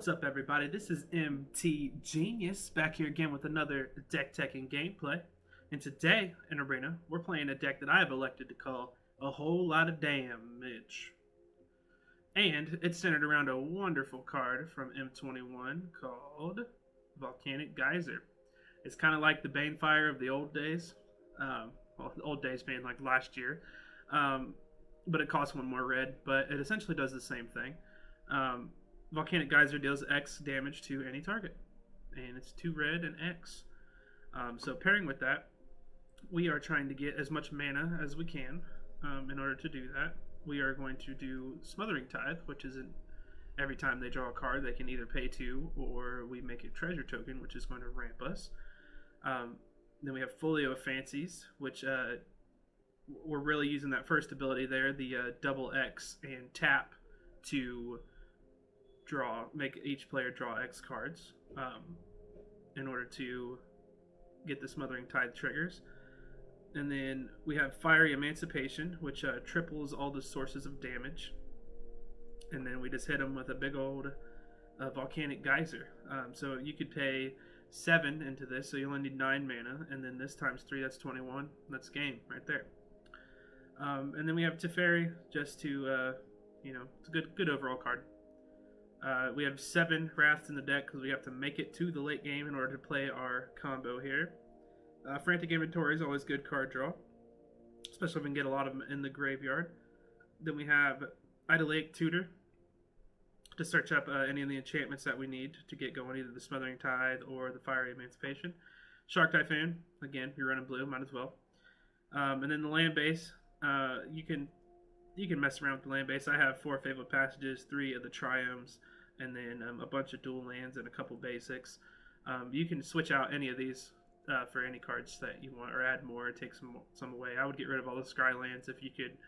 What's up, everybody? This is MTGenius back here again with another deck tech and gameplay. And today in Arena, we're playing a deck that I have elected to call a whole lot of damage. And it's centered around a wonderful card from M21 called Volcanic Geyser. It's kind of like the Banefire of the old days. Well, the old days being like last year. But it costs one more red, but it essentially does the same thing. Volcanic Geyser deals X damage to any target, and it's 2 red and X. So pairing with that, we are trying to get as much mana as we can. In order to do that, we are going to do Smothering Tithe, which is every time they draw a card, they can either pay 2 or we make a treasure token, which is going to ramp us. Then we have Folio of Fancies, which we're really using that first ability there, the double X and tap to make each player draw X cards in order to get the Smothering Tithe triggers. And then we have Fiery Emancipation, which triples all the sources of damage. And then we just hit them with a big old Volcanic Geyser. So you could pay 7 into this, so you only need 9 mana, and then this times 3, that's 21. That's game right there. And then we have Teferi, just to, it's a good overall card. We have 7 Wraths in the deck because we have to make it to the late game in order to play our combo here. Frantic Inventory is always good card draw, especially if we can get a lot of them in the graveyard. Then we have Idyllic Tutor to search up any of the enchantments that we need to get going, either the Smothering Tithe or the Fiery Emancipation. Shark Typhoon, again, if you're running blue, might as well. And then the land base, you can mess around with the land base. I have 4 Fabled Passages, 3 of the Triomes, and then a bunch of dual lands and a couple basics. You can switch out any of these for any cards that you want, or add more, take some away. I would get rid of all the Scry lands if you could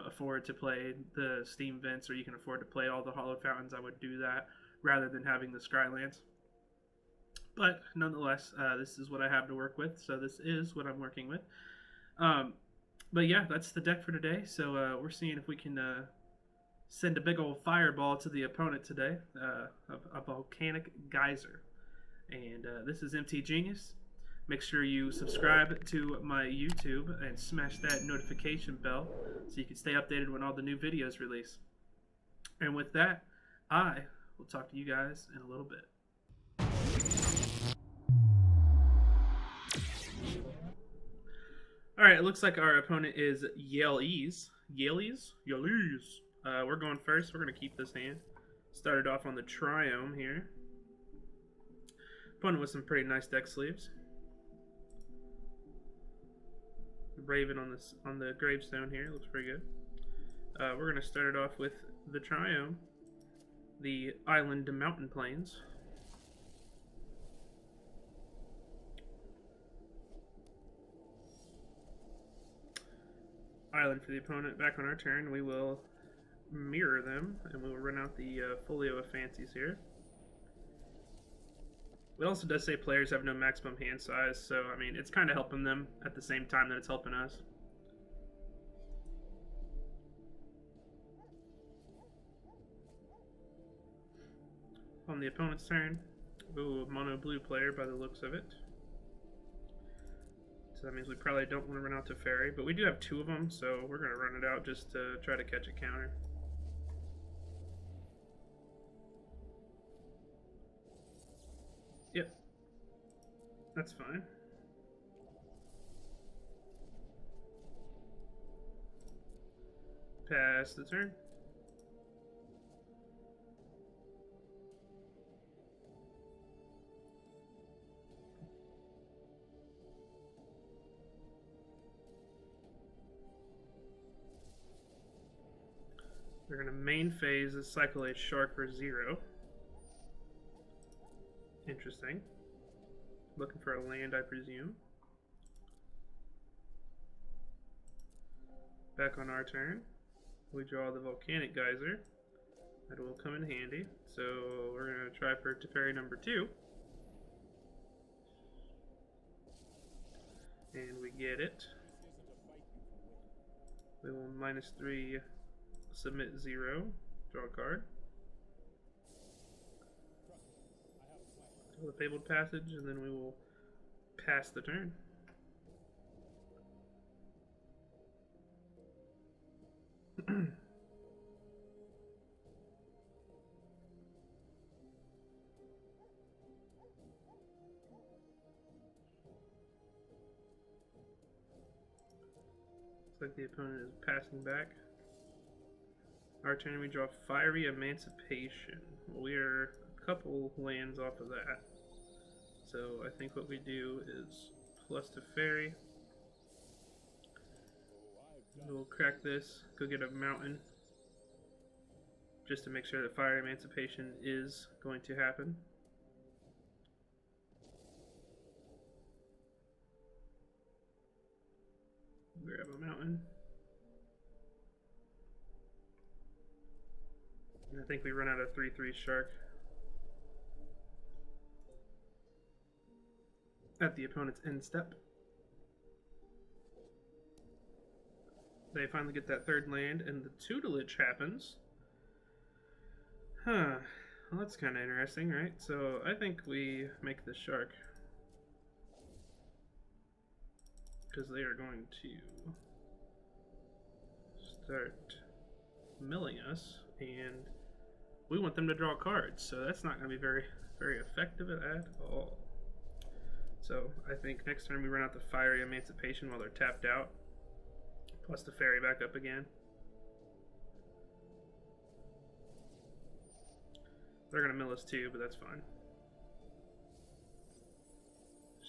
afford to play the Steam Vents, or you can afford to play all the Hollow Fountains. I would do that rather than having the Scry lands. But nonetheless, this is what I have to work with, so this is what I'm working with. But yeah, that's the deck for today. So we're seeing if we can send a big old fireball to the opponent today, a Volcanic Geyser. And this is MTGenius. Make sure you subscribe to my YouTube and smash that notification bell so you can stay updated when all the new videos release. And with that, I will talk to you guys in a little bit. Alright, it looks like our opponent is Yalees. Yalees? Yalees. We're going first. We're going to keep this hand. Started off on the Triome here. Opponent with some pretty nice deck sleeves. Raven on the gravestone here. Looks pretty good. We're going to start it off with the Triome. The Island to Mountain Plains. Island for the opponent. Back on our turn, we will mirror them, and we will run out the Folio of Fancies here. It also does say players have no maximum hand size, so I mean it's kind of helping them at the same time that it's helping us. On the opponent's turn, ooh, a mono blue player by the looks of it. So that means we probably don't want to run out to Teferi, but we do have 2 of them, so we're going to run it out just to try to catch a counter. Yep. That's fine. Pass the turn. We're going to main phase a cycle a Shark for 0. Interesting. Looking for a land, I presume. Back on our turn, we draw the Volcanic Geyser. That will come in handy. So we're going to try for Teferi number 2. And we get it. We will -3, submit 0, draw a card. the Fabled Passage, and then we will pass the turn. Looks like the opponent is passing back. Our turn, we draw Fiery Emancipation. We are a couple lands off of that. So I think what we do is plus to Fairy. We'll crack this, go get a mountain, just to make sure that Fire Emancipation is going to happen. Grab a mountain. And I think we run out of 3/3 shark at the opponent's end step. They finally get that third land, and the tutelage happens. Huh. Well, that's kind of interesting, right? So I think we make the shark, because they are going to start milling us, and we want them to draw cards, so that's not going to be very effective at all. So I think next turn we run out the Fiery Emancipation while they're tapped out, plus the Fairy back up again. They're going to mill us too, but that's fine.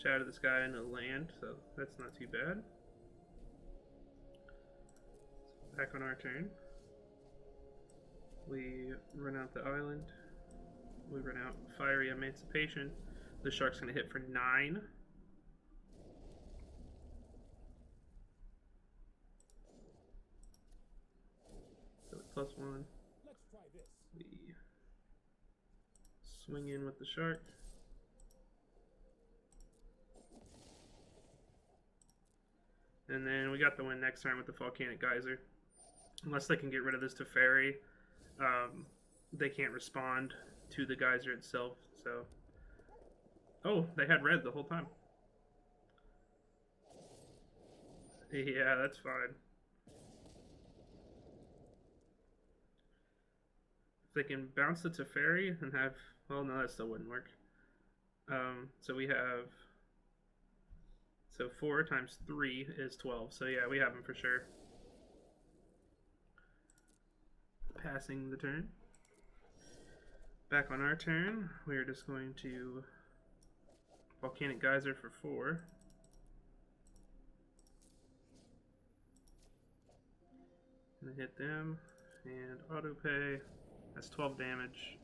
Shadow this guy into land, so that's not too bad. Back on our turn. We run out the island. We run out Fiery Emancipation. The shark's going to hit for 9. So +1. Let's try this. We swing in with the shark. And then we got the win next turn with the Volcanic Geyser. Unless they can get rid of this to Fairy, they can't respond to the geyser itself. So, oh, they had red the whole time. Yeah, that's fine. If they can bounce it to Fairy and have, well, no, that still wouldn't work. So we have, so 4 times 3 is 12. So yeah, we have them for sure. Passing the turn. Back on our turn, we're just going to Volcanic Geyser for 4. And hit them, and auto pay. That's 12 damage,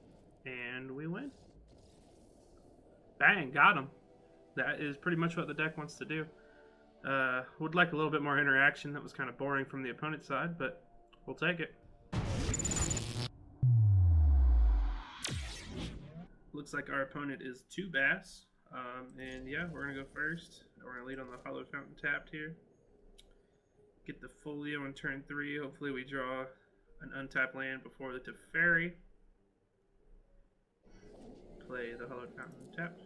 and we win. Bang, got him. That is pretty much what the deck wants to do. Would like a little bit more interaction. That was kind of boring from the opponent's side, but we'll take it. Looks like our opponent is 2 Bass. And yeah, we're going to go first. We're going to lead on the Hollow Fountain tapped here. Get the Folio on turn 3. Hopefully we draw an untapped land before the Teferi. Play the Hollow Fountain tapped.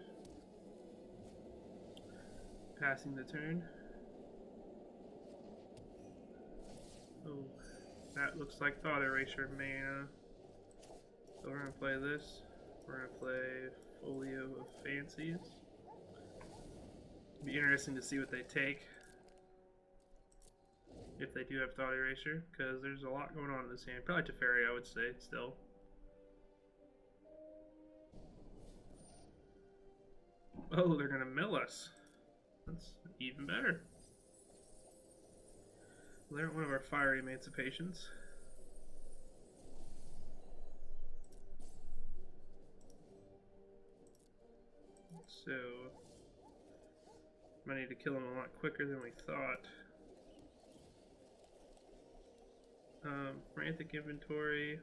Passing the turn. Oh, that looks like Thought Erasure mana. So we're going to play this. We're going to play Folio of Fancies. It'll be interesting to see what they take. If they do have Thought Erasure, because there's a lot going on in this hand. Probably Teferi, I would say, still. Oh, they're going to mill us. That's even better. They're one of our Fiery Emancipations. So, might need to kill them a lot quicker than we thought. Frantic Inventory.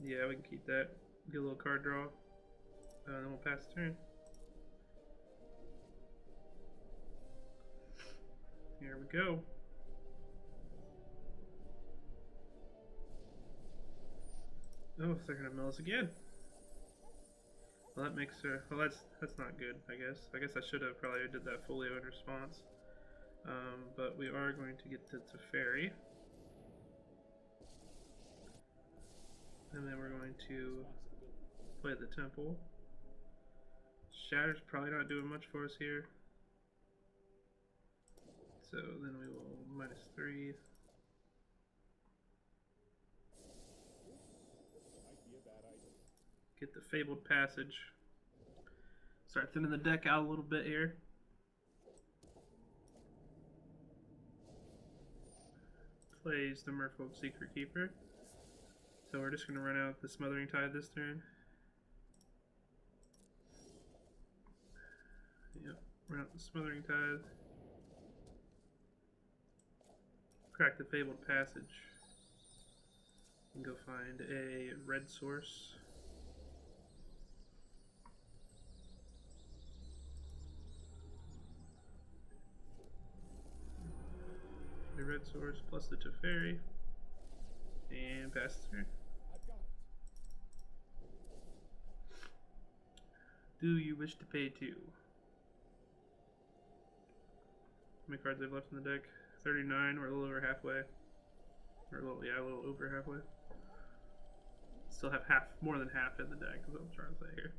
Yeah, we can keep that. Get a little card draw. Then we'll pass the turn. Here we go. Oh, they're gonna mill us again. Well, that makes her. Well, that's not good. I guess. I should have probably did that folio in response. But we are going to get to Teferi, and then we're going to play the temple. Shatter's probably not doing much for us here. So then we will -3. Get the Fabled Passage. Start thinning the deck out a little bit here. Plays the Merfolk Secret Keeper. So we're just going to run out the Smothering Tide this turn. Yep, run out the Smothering Tide. Crack the Fabled Passage. And go find a red source. The red source plus the Teferi. And pass the turn. Do you wish to pay 2? How many cards I've left in the deck? 39. We're a little over halfway. Or a little over halfway. Still have more than half in the deck, is what I'm trying to say here.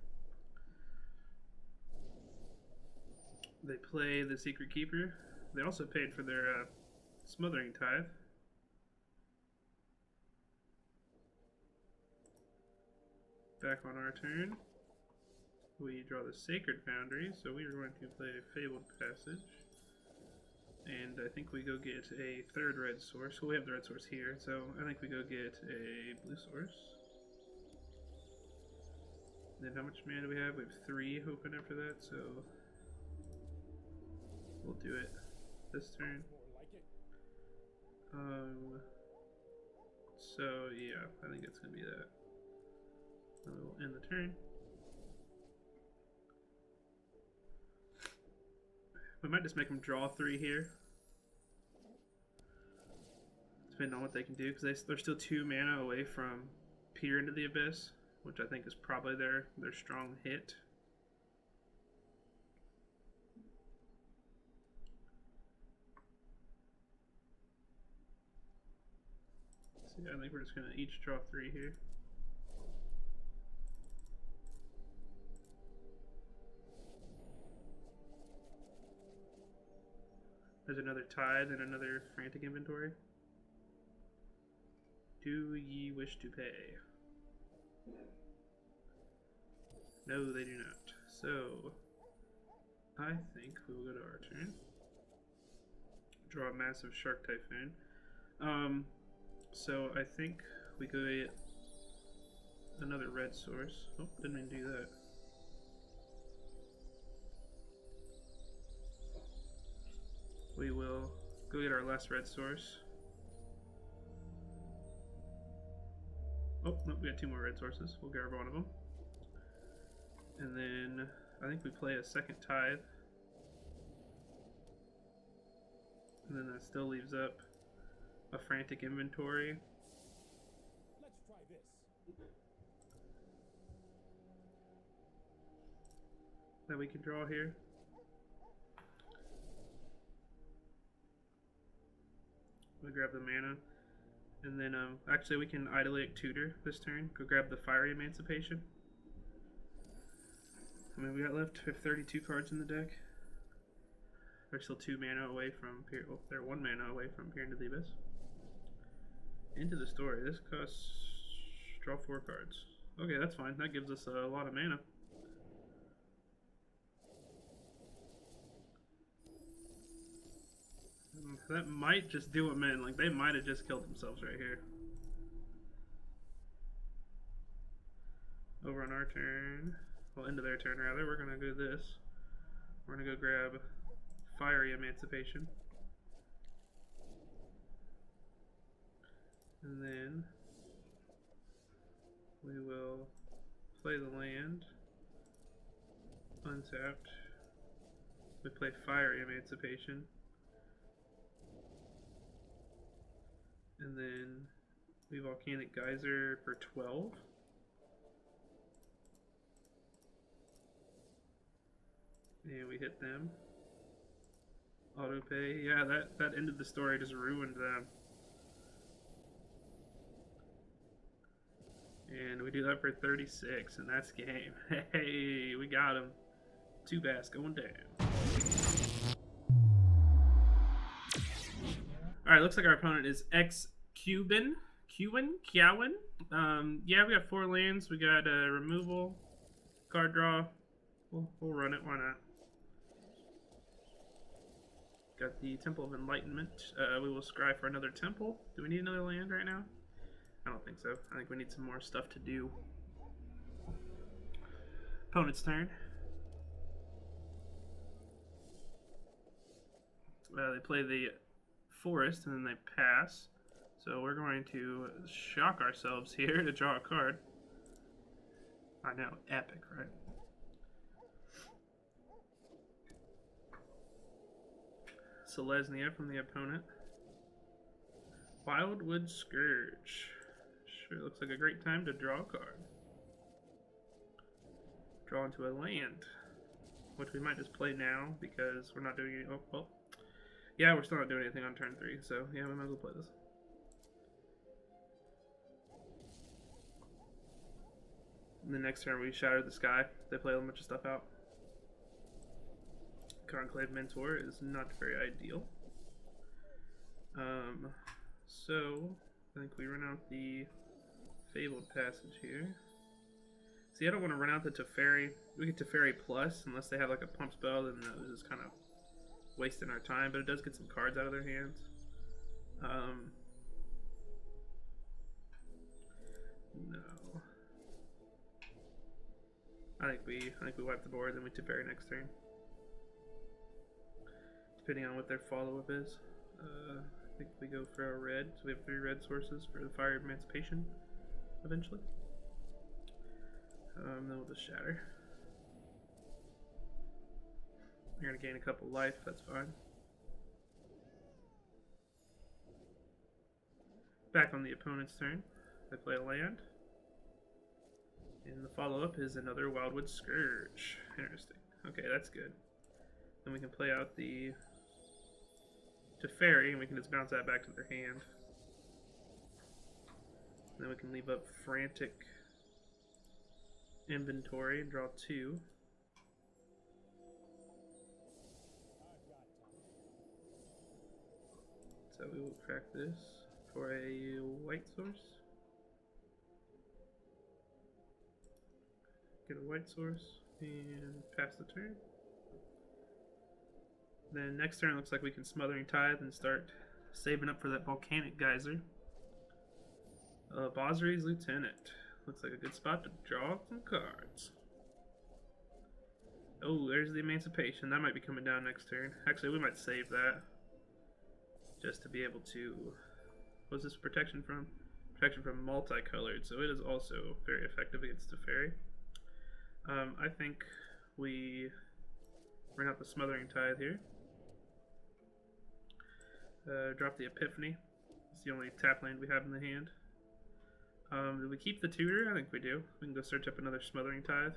They play the Secret Keeper. They also paid for their Smothering Tithe. Back on our turn, we draw the Sacred Foundry, so we are going to play Fabled Passage. And I think we go get a third red source. Well, we have the red source here, so I think we go get a blue source. Then how much mana do we have? We have 3 open after that, so we'll do it this turn. So yeah, I think it's gonna be that. Then we'll end the turn. We might just make them draw 3 here, depending on what they can do, because they're still 2 mana away from Peer into the Abyss, which I think is probably their strong hit. So yeah, I think we're just going to each draw 3 here. There's another Tithe and another Frantic Inventory. Do ye wish to pay? No, they do not. So, I think we will go to our turn. Draw a massive Shark Typhoon. So I think we go get another red source. Oh, didn't mean to do that. We will go get our last red source. Oh, no, we got 2 more red sources. We'll grab one of them. And then I think we play a second Tithe. And then that still leaves up a Frantic Inventory. Let's try this. That we can draw here. We grab the mana. And then, actually we can Idolate Tutor this turn. Go grab the Fiery Emancipation. I mean, we got left, we have 32 cards in the deck. They're still 2 mana away from Peer. Oh, they're 1 mana away from Peer into the Abyss. Into the Story. This costs draw 4 cards. Okay, that's fine. That gives us a lot of mana. That might just do it, man. Like, they might have just killed themselves right here. Over on our turn, well, into their turn rather, we're gonna do this. We're gonna go grab Fiery Emancipation. And then we will play the land, untapped. We play Fiery Emancipation. And then we Volcanic Geyser for 12. And we hit them. Auto pay. Yeah, that ended the story, just ruined them. And we do that for 36, and that's game. Hey, we got him. 2 bass going down. Alright, looks like our opponent is X-Cuban. Cowan. Yeah, we got 4 lands. We got removal, card draw. We'll run it. Why not? Got the Temple of Enlightenment. We will scry for another temple. Do we need another land right now? I don't think so. I think we need some more stuff to do. Opponent's turn. They play the forest and then they pass. So we're going to shock ourselves here to draw a card. I know, epic, right? Selesnya from the opponent. Wildwood Scourge. Sure looks like a great time to draw a card. Draw into a land, which we might just play now because we're not doing any. Oh, well. Yeah, we're still not doing anything on turn 3, so yeah, we might as well play this. And the next turn we shatter the sky. They play a bunch of stuff out. Conclave Mentor is not very ideal. So I think we run out the Fabled Passage here. See, I don't want to run out the Teferi. We get Teferi Plus, unless they have like a pump spell, then that was just kind of wasting our time, but it does get some cards out of their hands. No. I think we wipe the board, then we Teferi next turn. Depending on what their follow-up is. I think we go for a red, so we have 3 red sources for the Fire Emancipation, eventually. Then we'll just shatter. You're gonna gain a couple life, that's fine. Back on the opponent's turn, they play a land. And the follow-up is another Wildwood Scourge. Interesting. Okay, that's good. Then we can play out the Teferi, and we can just bounce that back to their hand. And then we can leave up Frantic Inventory and draw 2. So we will crack this for a white source. Get a white source and pass the turn. Then next turn looks like we can Smothering Tithe and start saving up for that Volcanic Geyser. Bosri's Lieutenant. Looks like a good spot to draw some cards. Oh, there's the Emancipation. That might be coming down next turn. Actually, we might save that. Just to be able to... What's this protection from? Protection from multicolored, so it is also very effective against Teferi. I think we bring out the Smothering Tithe here. Drop the Epiphany. It's the only tap land we have in the hand. Do we keep the Tutor? I think we do. We can go search up another Smothering Tithe.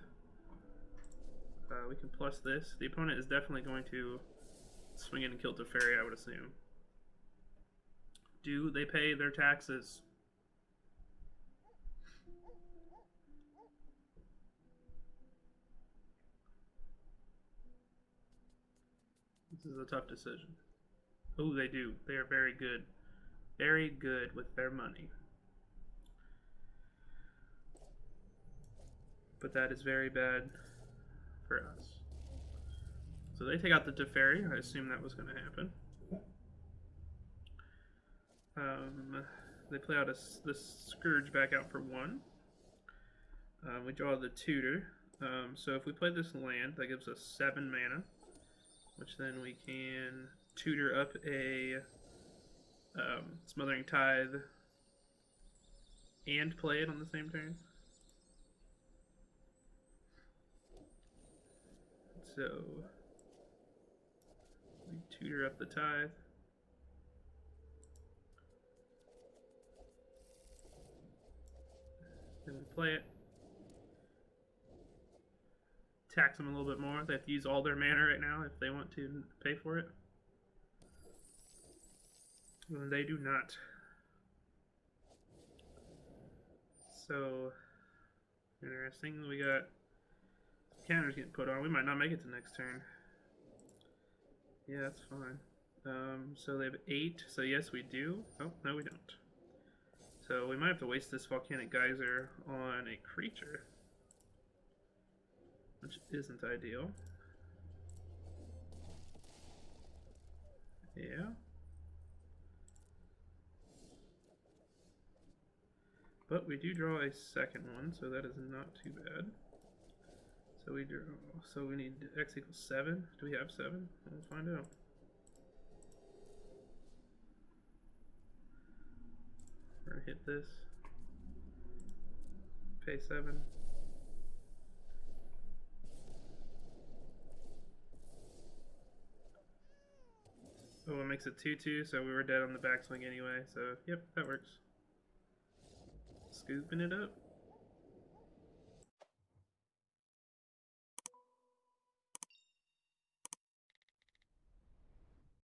We can plus this. The opponent is definitely going to swing in and kill Teferi, I would assume. Do they pay their taxes? This is a tough decision. Oh, they do. They are very good. Very good with their money. But that is very bad for us. So they take out the Teferi. I assume that was going to happen. They play out the Scourge back out for 1. We draw the Tutor. So if we play this land, that gives us 7 mana, which then we can Tutor up a Smothering Tithe and play it on the same turn. So we Tutor up the Tithe. Then we play it. tax them a little bit more. They have to use all their mana right now if they want to pay for it. And they do not. So, interesting. We got counters getting put on. We might not make it to next turn. Yeah, that's fine. So they have 8. So yes, we do. Oh, no, we don't. So we might have to waste this Volcanic Geyser on a creature, which isn't ideal. Yeah. But we do draw a second one, so that is not too bad. So we draw. So we need X equals 7. Do we have 7? We'll find out. We're gonna hit this. Pay 7. Oh, it makes it 2/2, so we were dead on the backswing anyway. So yep, that works. Scooping it up.